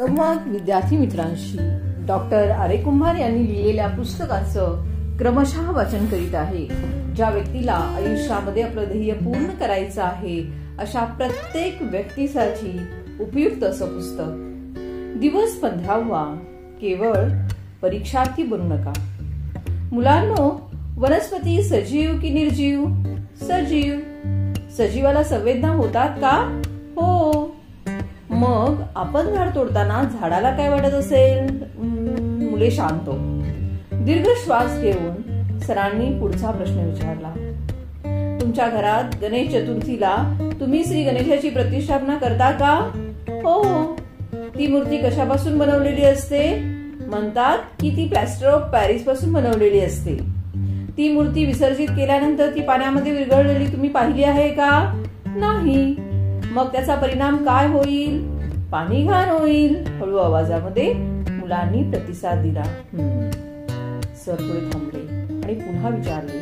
मग विद्यार्थी मित्रांशी डॉक्टर आर. ए. कुंभार यांनी लिहिलेल्या पुस्तकाचं क्रमशः वाचन करीत आहे. ज्या व्यक्तीला आयुष्यामध्ये आपलं ध्येय पूर्ण करायचं आहे अशा प्रत्येक व्यक्तीसाठी उपयुक्त असं पुस्तक. दिवस 15वा. केवळ परीक्षार्थी बनू नका. मुलांनो, वनस्पती सजीव की निर्जीव? सजीव. सजीवाला संवेदना होतात का? हो. मग आपण झाड तोडताना झाडाला काय वाटत असेल? मुले शांत. दीर्घ श्वास घेऊन सरांनी पुढचा प्रश्न विचारला. तुमच्या घरात गणेश चतुर्थीला तुम्ही श्री गणेशाची प्रतिष्ठापना करता का? हो. ती मूर्ती कशापासून बनवलेली असते? म्हणतात की ती प्लॅस्टर ऑफ पॅरिस पासून बनवलेली असते. ती मूर्ती विसर्जित केल्यानंतर ती पाण्यामध्ये विरघळलेली तुम्ही पाहिली आहे का? नाही. मग त्याचा परिणाम काय होईल? पाणी घाण होईल. हळू आवाजामध्ये मुलांनी प्रतिसाद दिला. सर थोडे थांबले आणि पुन्हा विचारले,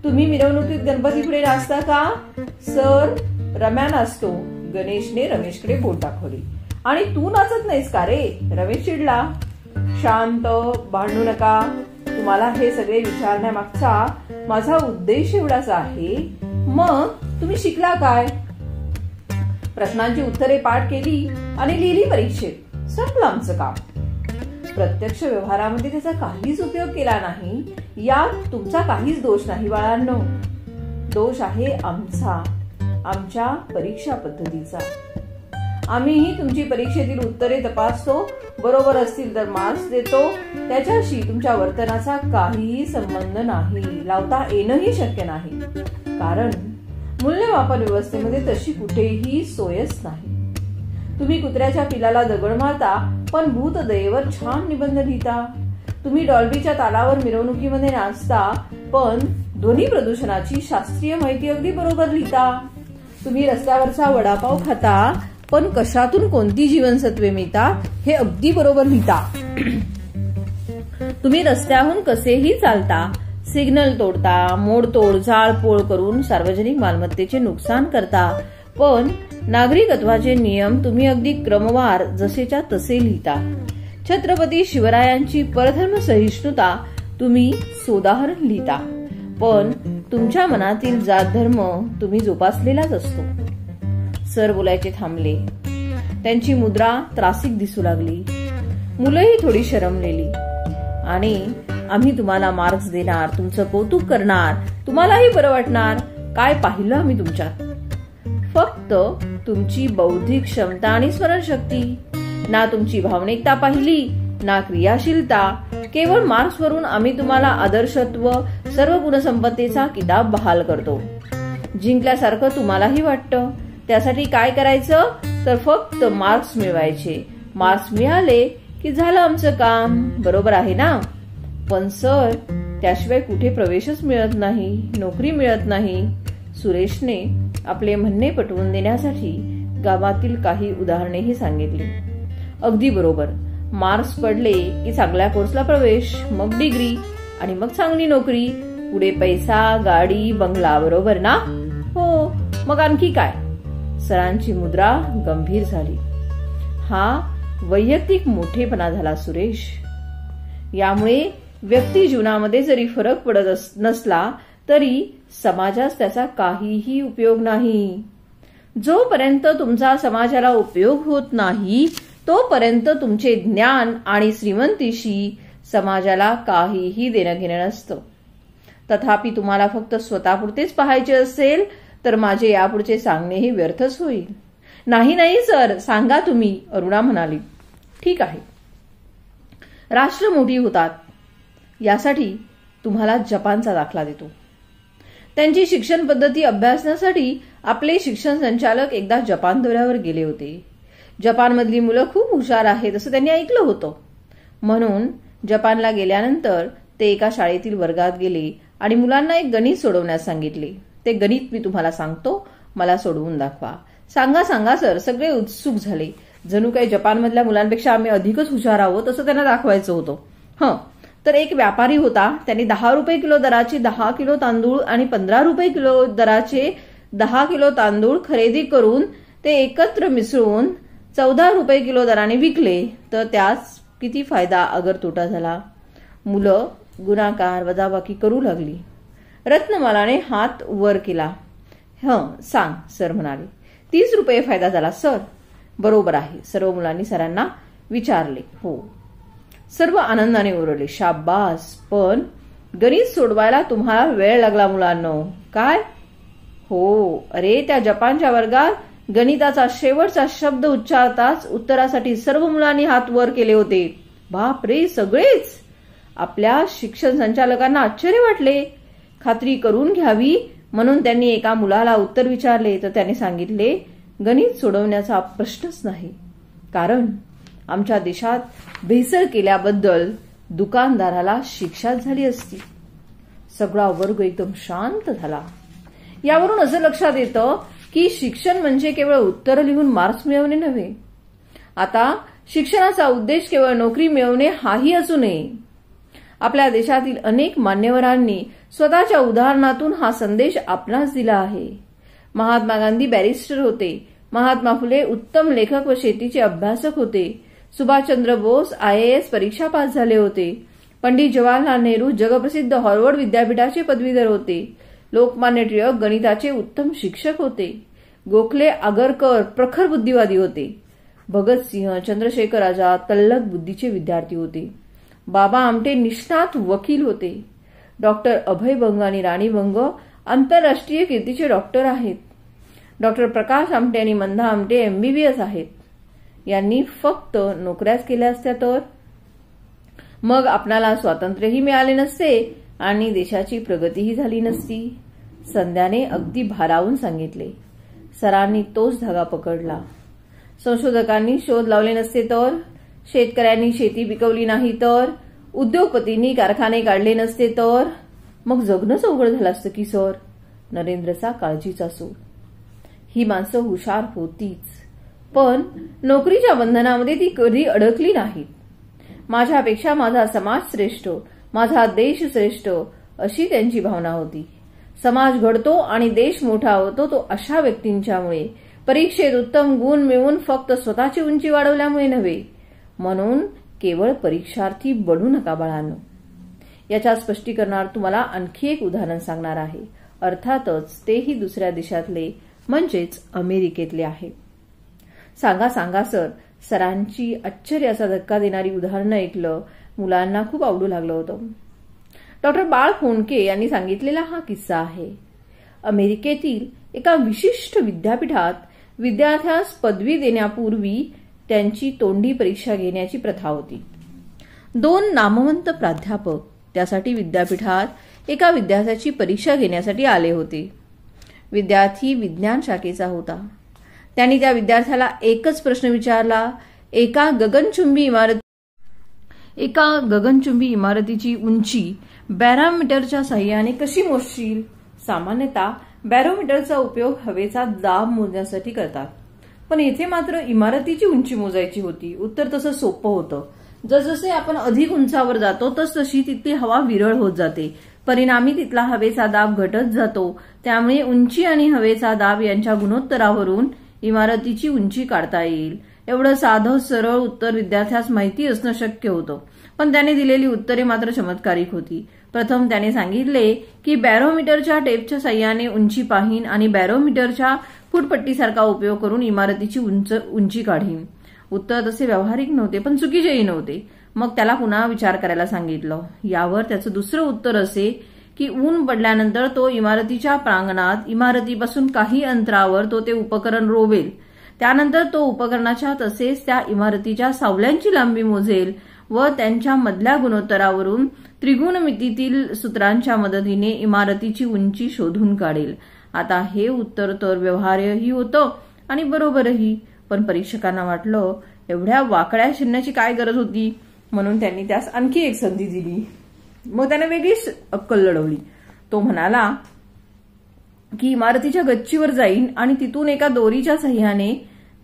तुम्ही मिरवणुकीत गणपती पुढे नाचता का? सर, रम्या नाचतो. गणेशने रमेशकडे बोट दाखवले. आणि तू नाचत नाहीस का रे? रमेश चिडला. शांत, भांडू नका. तुम्हाला हे सगळे विचारण्यामागचा माझा उद्देश एवढाच आहे. मग तुम्ही शिकला काय? प्रश्नांची उत्तरे पाठ केली आणि लिहिली परीक्षेत. संपलं आमचं काम. प्रत्यक्ष व्यवहारामध्ये त्याचा काहीच उपयोग केला नाही यात तुमचा काहीच दोष नाही बाळांनो. दोष आहे आमच्या परीक्षा पद्धतीचा. आम्हीही तुमची परीक्षेतील उत्तरे तपासतो. बरोबर असतील तर मार्क्स देतो. त्याच्याशी तुमच्या वर्तनाचा काहीही संबंध नाही. लावता येणंही शक्य नाही. कारण मूल्यमापन व्यवस्थेमध्ये तशी कुठेही सोयच नाही. तुम्ही कुत्र्याच्या पिलाला दगड मारता पण भूतदयेवर छान निबंध लिहिता. तुम्ही डॉल्बीच्या तालावर मिरवणुकीमध्ये नाचता पण ध्वनी प्रदूषणाची शास्त्रीय माहिती अगदी बरोबर लिहिता. तुम्ही रस्त्यावरचा वडापाव खाता पण कशातून कोणती जीवनसत्वे मिळतात हे अगदी बरोबर लिहिता. तुम्ही रस्त्याहून कसेही चालता, सिग्नल तोडता, मोडतोड, जाळपोळ करून सार्वजनिक मालमत्तेचे नुकसान करता, पण नागरिकत्वाचे नियम तुम्ही अगदी क्रमवार जसेच्या तसे लिहिता. छत्रपती शिवरायांची परधर्म सहिष्णुता तुम्ही सोदाहरण लिहिता, पण तुमच्या मनातील जात धर्म तुम्ही जोपासलेलाच असतो. सर बोलायचे थांबले. त्यांची मुद्रा त्रासिक दिसू लागली. मुलंही थोडी शरमलेली. आणि आम्ही तुम्हाला मार्क्स देणार, तुमचं कौतुक करणार, तुम्हालाही बरं वाटणार. काय पाहिलं आम्ही तुमच्यात? फक्त तुमची बौद्धिक क्षमता आणि स्मरणशक्ती. ना तुमची भावनिकता पाहिली, ना क्रियाशीलता. केवळ मार्क्सवरून आम्ही तुम्हाला आदर्शत्व, सर्व गुणसंपत्तीचा किताब बहाल करतो. जिंकल्यासारखं तुम्हालाही वाटतं. त्यासाठी काय करायचं तर फक्त मार्क्स मिळवायचे. मार्क्स मिळाले की झालं आमचं काम. बरोबर आहे ना? पण सर, त्याशिवाय कुठे प्रवेशच मिळत नाही, नोकरी मिळत नाही. सुरेशने आपले म्हणणे पटवून देण्यासाठी गावातील काही उदाहरणेही सांगितली. अगदी बरोबर. मार्क्स पडले की चांगल्या कोर्सला प्रवेश, मग डिग्री आणि मग चांगली नोकरी, पुढे पैसा, गाडी, बंगला. बरोबर ना? हो. मग आणखी काय? सरांची मुद्रा गंभीर झाली. हा वैयक्तिक मोठेपणा झाला सुरेश. यामुळे व्यक्ती जीवनामध्ये जरी फरक पडत नसला तरी समाजास त्याचा काहीही उपयोग नाही. जोपर्यंत तुमचा समाजाला उपयोग होत नाही तोपर्यंत तुमचे ज्ञान आणि श्रीमंतीशी समाजाला काहीही देणं घेणं नसतं. तथापि तुम्हाला फक्त स्वतःपुरतेच पाहायचे असेल तर माझे यापुढचे सांगणेही व्यर्थच होईल. नाही सर, सांगा तुम्ही, अरुणा म्हणाली. ठीक आहे. राष्ट्र मोठी होतात यासाठी तुम्हाला जपानचा दाखला देतो. त्यांची शिक्षण पद्धती अभ्यासण्यासाठी आपले शिक्षण संचालक एकदा जपान दौऱ्यावर गेले होते. जपानमधली मुलं खूप हुशार आहेत असं त्यांनी ऐकलं होतं. म्हणून जपानला गेल्यानंतर ते एका शाळेतील वर्गात गेले आणि मुलांना एक गणित सोडवण्यास सांगितले. ते गणित मी तुम्हाला सांगतो, मला सोडवून दाखवा. सांगा सर. सगळे उत्सुक झाले. जणू काही जपानमधल्या मुलांपेक्षा आम्ही अधिकच हुशार आहोत असं त्यांना दाखवायचं होतं. तर एक व्यापारी होता. त्यांनी 10 रुपये किलो दराचे 10 किलो तांदूळ आणि 15 रुपये किलो दराचे 10 किलो तांदूळ खरेदी करून ते एकत्र मिसळून 14 रुपये किलो दराने विकले तर त्यास किती फायदा अगर तोटा झाला. मुलं गुणाकार वजाबाकी करू लागली. रत्नमालाने हात वर केला. सांग सर म्हणाले. 30 रुपये फायदा झाला सर. बरोबर आहे. सर्व मुलांनी सरांना विचारले. हो. सर्व आनंदाने ओरडले. शाबास. पण गणित सोडवायला तुम्हाला वेळ लागला मुलांनो. काय? हो. अरे त्या जपानच्या वर्गात गणिताचा शेवटचा शब्द उच्चारताच उत्तरासाठी सर्व मुलांनी हात वर केले होते. बाप रे, सगळेच. आपल्या शिक्षण संचालकांना आश्चर्य वाटले. खात्री करून घ्यावी म्हणून त्यांनी एका मुलाला उत्तर विचारले तर त्याने सांगितले, गणित सोडवण्याचा प्रश्नच नाही, कारण आमच्या देशात भेसळ केल्याबद्दल दुकानदाराला शिक्षा झाली असती. सगळा वर्ग एकदम शांत झाला. यावरून असं लक्षात येतं की शिक्षण म्हणजे केवळ उत्तर लिहून मार्क्स मिळवणे नव्हे. आता शिक्षणाचा उद्देश केवळ नोकरी मिळवणे हाही असू नये. आपल्या देशातील अनेक मान्यवरांनी स्वतःच्या उदाहरणातून हा संदेश आपणास दिला आहे. महात्मा गांधी बॅरिस्टर होते. महात्मा फुले उत्तम लेखक व शेतीचे अभ्यासक होते. सुभाषचंद्र बोस IAS परीक्षा पास झाले होते. पंडित जवाहरलाल नेहरू जगप्रसिद्ध हार्वर्ड विद्यापीठाचे पदवीधर होते. लोकमान्य टिळक गणिताचे उत्तम शिक्षक होते. गोखले आगरकर प्रखर बुद्धिवादी होते. भगतसिंह चंद्रशेखर आझाद तल्लख बुद्धीचे विद्यार्थी होते. बाबा आमटे निष्णात वकील होते. डॉक्टर अभय बंग आणि राणी बंग आंतरराष्ट्रीय कीर्तीचे डॉक्टर आहेत. डॉक्टर प्रकाश आमटे आणि मंदा आमटे MBBS आहेत. यांनी फक्त नोकऱ्याच केल्या असत्या तर मग आपणाला स्वातंत्र्यही मिळाले नसते आणि देशाची प्रगतीही झाली नसती. संध्याने अगदी भारावून सांगितले. सरांनी तोच धागा पकडला. संशोधकांनी शोध लावले नसते तर, शेतकऱ्यांनी शेती पिकवली नाही तर, उद्योगपतींनी कारखाने काढले नसते तर मग जगणंच अवघड झालं असतं की सर. नरेंद्रचा काळजीचा सूर. ही माणसं हुशार होतीच, पण नोकरीच्या बंधनामध्ये ती कधी अडकली नाहीत. माझ्यापेक्षा माझा समाज श्रेष्ठ, माझा देश श्रेष्ठ अशी त्यांची भावना होती. समाज घडतो आणि देश मोठा होतो तो अशा व्यक्तींच्यामुळे, परीक्षेत उत्तम गुण मिळवून फक्त स्वतःची उंची वाढवल्यामुळे नव्हे. म्हणून केवळ परीक्षार्थी बनू नका बाळांनो. याच्या स्पष्टीकरणात तुम्हाला आणखी एक उदाहरण सांगणार आहे. अर्थातच तेही दुसऱ्या देशातले म्हणजेच अमेरिकेतले आहे. सांगा सांगा सर. सरांची आश्चर्याचा धक्का देणारी उदाहरणं ऐकलं मुलांना खूप आवडू लागलं होतं. डॉक्टर बाळ फोंडके यांनी सांगितलेला हा किस्सा आहे. अमेरिकेतील एका विशिष्ट विद्यापीठात विद्यार्थ्यास पदवी देण्यापूर्वी त्यांची तोंडी परीक्षा घेण्याची प्रथा होती. 2 नामवंत प्राध्यापक त्यासाठी विद्यापीठात एका विद्यार्थ्याची परीक्षा घेण्यासाठी आले होते. विद्यार्थी विज्ञान शाखेचा होता. त्यांनी त्या विद्यार्थ्याला एकच प्रश्न विचारला. एका गगनचुंबी इमारतीची उंची बॅरोमीटरच्या साहाय्याने कशी मोजशील? सामान्यतः बॅरोमीटरचा उपयोग हवेचा दाब मोजण्यासाठी करतात, पण येथे मात्र इमारतीची उंची मोजायची होती. उत्तर तसं सोपं होतं. जसजसे आपण अधिक उंचावर जातो तसतशी तिथली हवा विरळ होत जाते. परिणामी तिथला हवेचा दाब घटत जातो. त्यामुळे उंची आणि हवेचा दाब यांच्या गुणोत्तरावरून इमारतीची उंची काढता येईल. एवढं साधं सरळ उत्तर विद्यार्थ्यास माहिती असणं शक्य होतं, पण त्याने दिलेली उत्तरे मात्र चमत्कारिक होती. प्रथम त्याने सांगितले की बॅरोमीटरच्या टेपच्या साहाय्याने उंची पाहीन आणि बॅरोमीटरच्या फुटपट्टीसारखा उपयोग करून इमारतीची उंची काढीन. उत्तर तसे व्यावहारिक नव्हते, पण चुकीचेही नव्हते. मग त्याला पुन्हा विचार करायला सांगितलं. यावर त्याचं दुसरं उत्तर असे की ऊन पडल्यानंतर तो इमारतीच्या प्रांगणात इमारतीपासून काही अंतरावर तो ते उपकरण रोवेल. त्यानंतर तो उपकरणाच्या तसेच त्या इमारतीच्या सावल्यांची लांबी मोजेल व त्यांच्या मधल्या गुणोत्तरावरून त्रिगुणमितीतील सूत्रांच्या मदतीने इमारतीची उंची शोधून काढेल. आता हे उत्तर तर व्यवहार्यही होतं आणि बरोबरही, पण परीक्षकांना वाटलं एवढ्या वाकड्या शिरण्याची काय गरज होती, म्हणून त्यांनी त्यास आणखी एक संधी दिली. मग त्याने वेगळीच अक्कल लढवली. तो म्हणाला की इमारतीच्या गच्चीवर जाईन आणि तिथून एका दोरीच्या सहाय्याने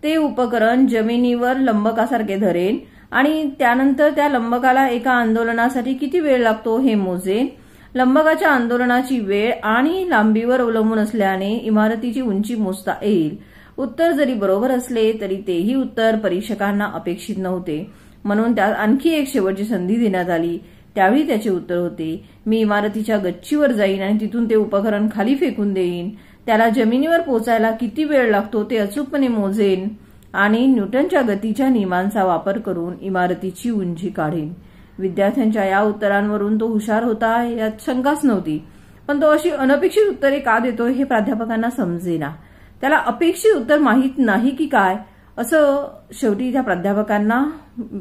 ते उपकरण जमिनीवर लंबकासारखे धरेन आणि त्यानंतर त्या लंबकाला एका आंदोलनासाठी किती वेळ लागतो हे मोजेन. लंबकाच्या आंदोलनाची वेळ आणि लांबीवर अवलंबून असल्याने इमारतीची उंची मोजता येईल. उत्तर जरी बरोबर असले तरी तेही उत्तर परीक्षकांना अपेक्षित नव्हते. म्हणून त्यात आणखी एक शेवटची संधी देण्यात आली. त्यावेळी त्याचे उत्तर होते, मी इमारतीच्या गच्चीवर जाईन आणि तिथून ते उपकरण खाली फेकून देईन. त्याला जमिनीवर पोचायला किती वेळ लागतो ते अचूकपणे मोजेन आणि न्यूटनच्या गतीच्या नियमांचा वापर करून इमारतीची उंची काढेन. विद्यार्थ्यांच्या या उत्तरांवरून तो हुशार होता यात शंकाच नव्हती. पण तो अशी अनपेक्षित उत्तरे का देतो हे प्राध्यापकांना समजेना. त्याला अपेक्षित उत्तर माहीत नाही की काय असं शेवटी त्या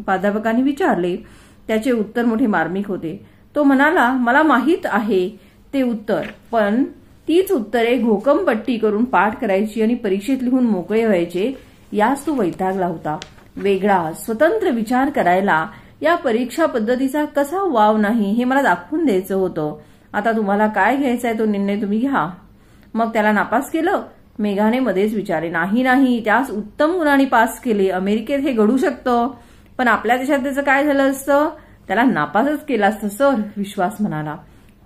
प्राध्यापकांनी विचारले. त्याचे उत्तर मोठे मार्मिक होते. तो म्हणाला, मला माहीत आहे ते उत्तर, पण तीच उत्तरे घोकमपट्टी करून पाठ करायची आणि परीक्षेत लिहून मोकळे व्हायचे यास तो वैतागला होता. वेगळा स्वतंत्र विचार करायला या परीक्षा पद्धतीचा कसा वाव नाही हे मला दाखवून द्यायचं होतं. आता तुम्हाला काय घ्यायचा तो निर्णय तुम्ही घ्या. मग त्याला नापास केलं? मेघाने मध्येच विचारले. नाही, त्यास उत्तम गुणांनी पास केले. अमेरिकेत हे घडू शकतं, पण आपल्या देशात त्याचं काय झालं असतं? त्याला नापासच केलं असतं सर, विश्वास म्हणाला.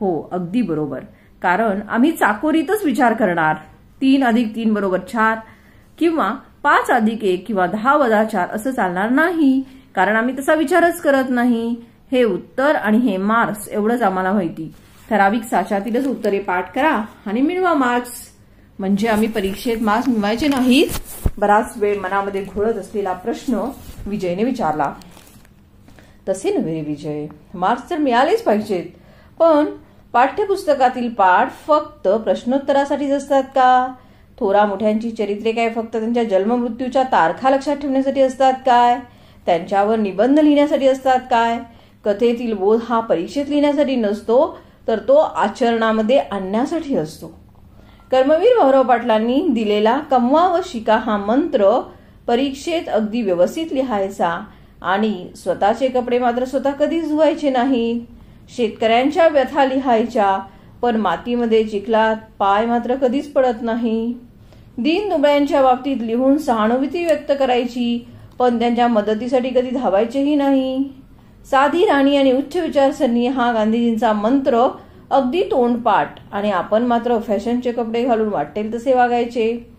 हो, अगदी बरोबर, कारण आम्ही चाकोरीतच विचार करणार. 3+3 = 4 किंवा 5+1 किंवा 10-4 असं चालणार नाही, कारण आम्ही तसा विचारच करत नाही. हे उत्तर आणि हे मार्क्स एवढंच आम्हाला माहिती. ठराविक साच्यातीलच उत्तरे पाठ करा आणि मिळवा मार्क्स. म्हणजे आम्ही परीक्षेत मार्क्स मिळवायचे नाहीत? बराच वेळ मनामध्ये घोळत असलेला प्रश्न विजयने विचारला. तसे नव्हे रे विजय, मार्क्स तर मिळालेच पाहिजेत, पण पाठ्यपुस्तकातील पाठ फक्त प्रश्नोत्तरासाठीच असतात का? थोरा मोठ्यांची चरित्रे काय फक्त त्यांच्या जन्ममृत्यूच्या तारखा लक्षात ठेवण्यासाठी असतात काय? त्यांच्यावर निबंध लिहिण्यासाठी असतात काय? कथेतील बोध हा परीक्षेत लिहिण्यासाठी नसतो, तर तो आचरणामध्ये आणण्यासाठी असतो. कर्मवीर भाऊराव पाटलांनी दिलेला कमवा व शिका हा मंत्र परीक्षेत अगदी व्यवस्थित लिहायचा आणि स्वतःचे कपडे मात्र स्वतः कधीच धुवायचे नाहीत. शेतकऱ्यांच्या व्यथा लिहायच्या, पण मातीमध्ये चिखलात पाय मात्र कधीच पडत नाही. दीनदुबळ्यांच्या बाबतीत लिहून सहानुभूती व्यक्त करायची, पण त्यांच्या मदतीसाठी कधी धावायचेही नाही. साधी राणी आणि उच्च विचारसरणी हा गांधीजींचा मंत्र अगदी तोंडपाठ, आणि आपण मात्र फॅशनचे कपडे घालून वाटेल तसे वागायचे.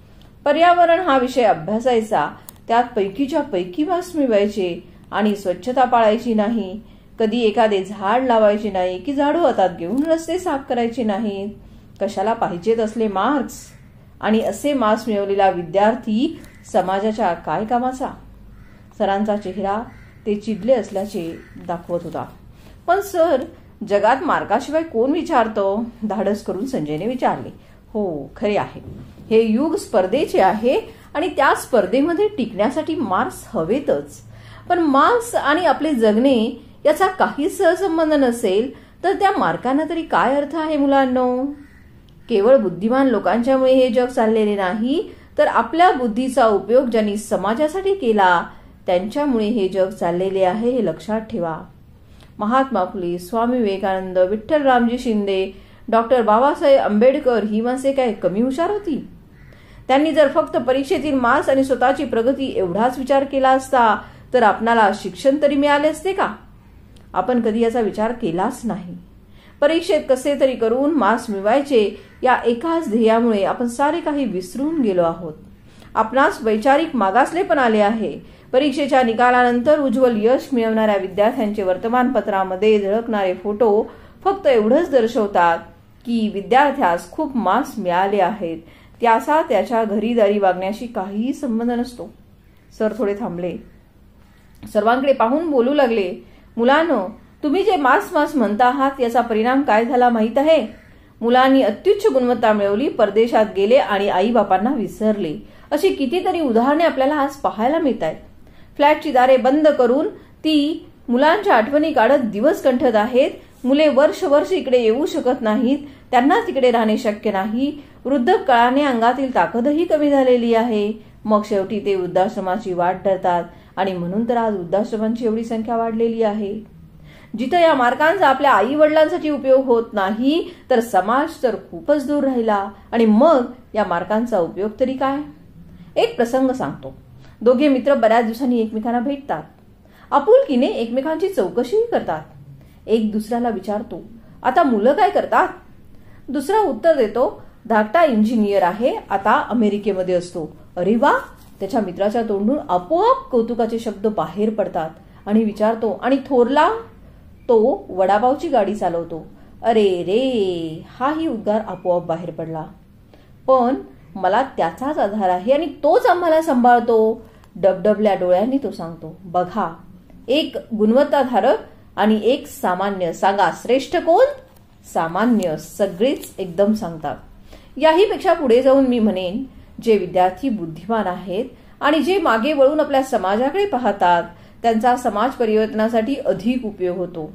पर्यावरण हा विषय अभ्यासायचा, त्यात पैकीच्या पैकी मार्क्स मिळवायचे आणि स्वच्छता पाळायची नाही. कधी एखादे झाड लावायचे नाही की झाडू हातात घेऊन रस्ते साफ करायचे नाहीत. कशाला पाहिजेत असले मार्क्स? आणि असे मार्क्स मिळवलेला विद्यार्थी समाजाच्या काय कामाचा? सरांचा चेहरा ते चिडले असल्याचे दाखवत होता. पण सर, जगात मार्काशिवाय कोण विचारतो? धाडस करून संजयने विचारले. हो, खरे आहे, हे युग स्पर्धेचे आहे आणि त्या स्पर्धेमध्ये टिकण्यासाठी मार्क्स हवेतच. पण मार्क्स आणि आपले जगणे याचा काही सहसंबंध नसेल तर त्या मार्कांना तरी काय अर्थ आहे मुलांनो? केवळ बुद्धिमान लोकांच्यामुळे हे जग चाललेले नाही, तर आपल्या बुद्धीचा उपयोग ज्यांनी समाजासाठी केला त्यांच्यामुळे हे जग चाललेले आहे हे लक्षात ठेवा. महात्मा फुले, स्वामी विवेकानंद, विठ्ठलरामजी शिंदे, डॉक्टर बाबासाहेब आंबेडकर ही माणसे काय कमी हुशार होती? त्यांनी जर फक्त परीक्षेतील मार्क्स आणि स्वतःची प्रगती एवढाच विचार केला असता तर आपणाला शिक्षण तरी मिळाले असते का? आपण कधी याचा विचार केलाच नाही. परीक्षेत कसे तरी करून मार्क्स मिळवायचे या एकाच ध्येयामुळे आपण सारे काही विसरून गेलो आहोत. आपणास वैचारिक मागासलेपण आले आहे. परीक्षेच्या निकालानंतर उज्ज्वल यश मिळवणाऱ्या विद्यार्थ्यांचे वर्तमानपत्रामध्ये झळकणारे फोटो फक्त एवढंच दर्शवतात की विद्यार्थ्यास खूप मार्क्स मिळाले आहेत. त्याचा त्याच्या घरीदारी वागण्याशी काहीही संबंध नसतो. सर थोडे थांबले, सर्वांकडे पाहून बोलू लागले. मुलांनो, तुम्ही जे मार्क्स म्हणता आहात याचा परिणाम काय झाला माहीत आहे? मुलांनी अत्युच्च गुणवत्ता मिळवली, परदेशात गेले आणि आई बापांना विसरले. अशी कितीतरी उदाहरणे आपल्याला आज पाहायला मिळत आहेत. फ्लॅटची दारे बंद करून ती मुलांच्या आठवणी काढत दिवस कंठत आहेत. मुले वर्ष इकडे येऊ शकत नाहीत, त्यांना तिकडे राहणे शक्य नाही. वृद्धकाळाने अंगातील ताकदही कमी झालेली आहे. मग शेवटी ते वृद्धाश्रमाची वाट धरतात आणि म्हणून तर आज वृद्धाश्रमांची एवढी संख्या वाढलेली आहे. जिथं या मार्कांचा आपल्या आई वडिलांसाठी उपयोग होत नाही तर समाज तर खूपच दूर राहिला, आणि मग या मार्कांचा उपयोग तरी काय? एक प्रसंग सांगतो. दोघे मित्र बऱ्याच दिवसांनी एकमेकांना भेटतात. आपुलकीने एकमेकांची चौकशीही करतात. एक दुसऱ्याला विचारतो, आता मुलं काय करतात? दुसरा उत्तर देतो, धाकटा इंजिनियर आहे, आता अमेरिकेमध्ये असतो. अरे वा, त्याच्या मित्राच्या तोंडून आपोआप कौतुकाचे शब्द बाहेर पडतात आणि विचारतो, आणि थोरला? तो वडापावची गाडी चालवतो. अरे रे, हाही उद्गार आपोआप बाहेर पडला. पण मला त्याचाच आधार आहे आणि तोच आम्हाला सांभाळतो. डबडबल्या डोळ्यांनी तो सांगतो. बघा, एक गुणवत्ताधारक आणि एक सामान्य. सांगा, श्रेष्ठ कोण? सामान्य, सगळेच एकदम सांगतात. याही पेक्षा पुढे जाऊन मी म्हणेन, जे विद्यार्थी बुद्धिमान आहेत आणि जे मागे वळून आपल्या समाजाकडे पाहतात, त्यांचा समाज परिवर्तनासाठी अधिक उपयोग होतो.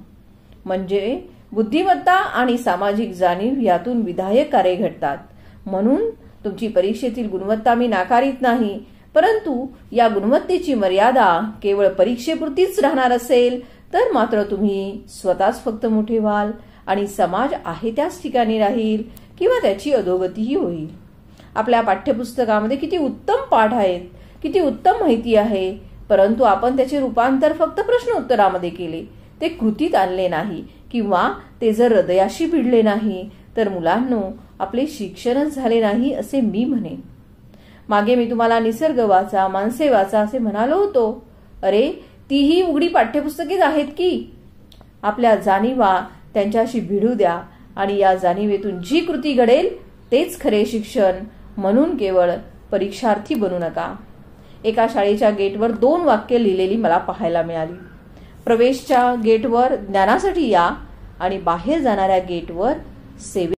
म्हणजे बुद्धिमत्ता आणि सामाजिक जाणीव यातून विधायक कार्य घडतात. म्हणून तुमची परीक्षेतील गुणवत्ता मी नाकारीत नाही, परंतु या गुणवत्तेची मर्यादा केवळ परीक्षेपुरतीच राहणार असेल तर मात्र तुम्ही स्वतःच फक्त मोठे व्हाल आणि समाज आहे त्याच ठिकाणी राहील किंवा त्याची अधोगतीही होईल. आपल्या पाठ्यपुस्तकामध्ये किती उत्तम पाठ आहेत, किती उत्तम माहिती आहे, परंतु आपण त्याचे रूपांतर फक्त प्रश्नोत्तरामध्ये केले, ते कृतीत आणले नाही किंवा ते जर हृदयाशी भिडले नाही तर मुलांनो, आपले शिक्षणच झाले नाही असे मी म्हणेन. मागे मी तुम्हाला निसर्ग वाचा, माणसे वाचा असे म्हणालो होतो. अरे, तीही उघडी पाठ्यपुस्तकेच आहेत की. आपल्या जाणीवा त्यांच्याशी भिडू द्या आणि या जाणीवेतून जी कृती घडेल तेच खरे शिक्षण. म्हणून केवळ परीक्षार्थी बनू नका. एका शाळेच्या गेटवर 2 वाक्य लिहिलेली मला पाहायला मिळाली. प्रवेशच्या गेटवर ज्ञानासाठी या आणि बाहेर जाणाऱ्या गेटवर सेवे